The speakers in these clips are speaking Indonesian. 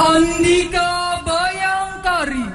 Andika Bayangkari.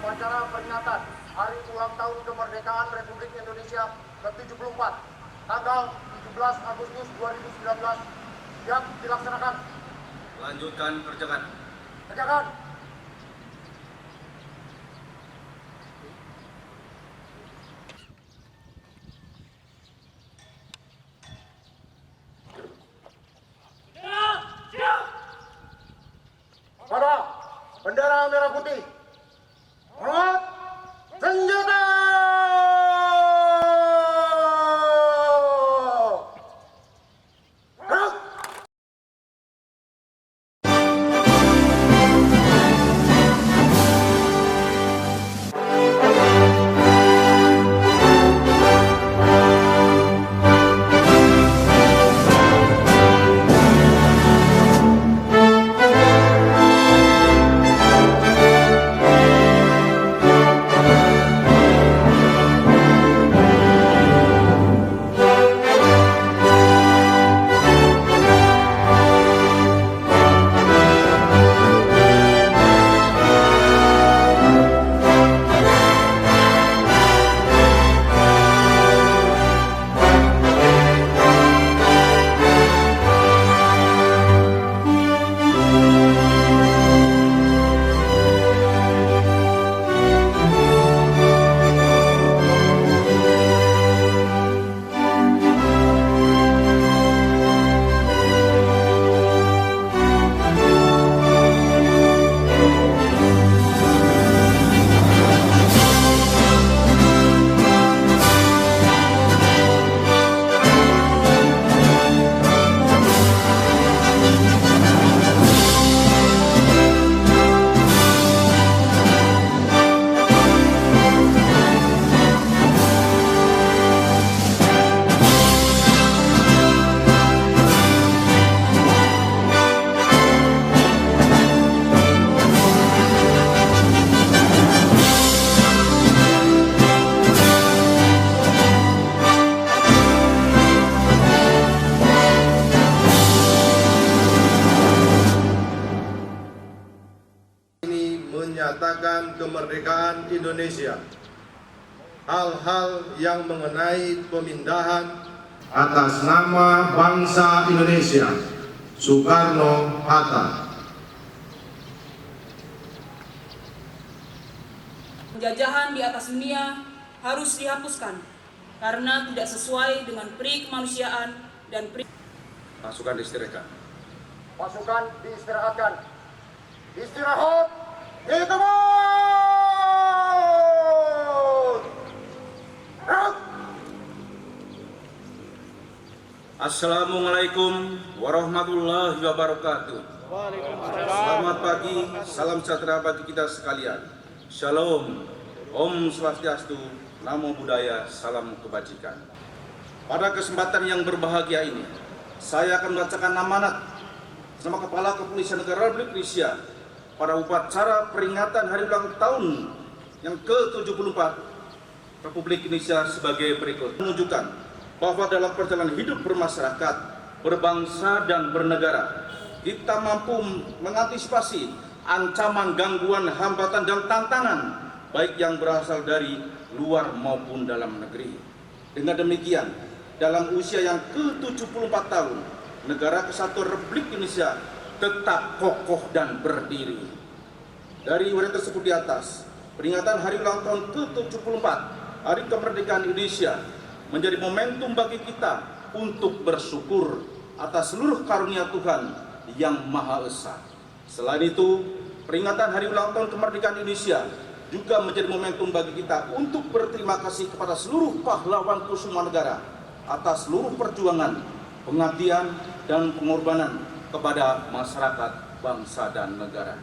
Upacara peringatan Hari Ulang Tahun Kemerdekaan Republik Indonesia ke-74 tanggal 17 Agustus 2019 yang dilaksanakan. Lanjutkan kerjakan. Kerjakan. Pada bendera merah putih. Hormat senjata. Gerak. Menyatakan kemerdekaan Indonesia. Hal-hal yang mengenai pemindahan atas nama bangsa Indonesia, Soekarno-Hatta. Penjajahan di atas dunia harus dihapuskan karena tidak sesuai dengan peri kemanusiaan dan peri. Pasukan istirahat. Pasukan diistirahatkan. Istirahat. Ditebut. Gerak. Assalamualaikum warahmatullahi wabarakatuh. Selamat pagi, salam sejahtera bagi kita sekalian. Shalom, Om Swastiastu, Namo Buddhaya, salam kebajikan. Pada kesempatan yang berbahagia ini, saya akan membacakan amanat sama Kepala Kepolisian Negara Republik Indonesia pada upacara peringatan Hari Ulang Tahun yang ke-74 Republik Indonesia sebagai berikut. Menunjukkan bahwa dalam perjalanan hidup bermasyarakat, berbangsa dan bernegara, kita mampu mengantisipasi ancaman, gangguan, hambatan dan tantangan baik yang berasal dari luar maupun dalam negeri. Dengan demikian, dalam usia yang ke-74 tahun, Negara Kesatuan Republik Indonesia tetap kokoh dan berdiri. Dari uraian tersebut di atas, peringatan Hari Ulang Tahun ke-74 Hari Kemerdekaan Indonesia menjadi momentum bagi kita untuk bersyukur atas seluruh karunia Tuhan yang Maha Esa. Selain itu, peringatan Hari Ulang Tahun Kemerdekaan Indonesia juga menjadi momentum bagi kita untuk berterima kasih kepada seluruh pahlawan kusuma negara atas seluruh perjuangan, pengabdian, dan pengorbanan kepada masyarakat, bangsa, dan negara.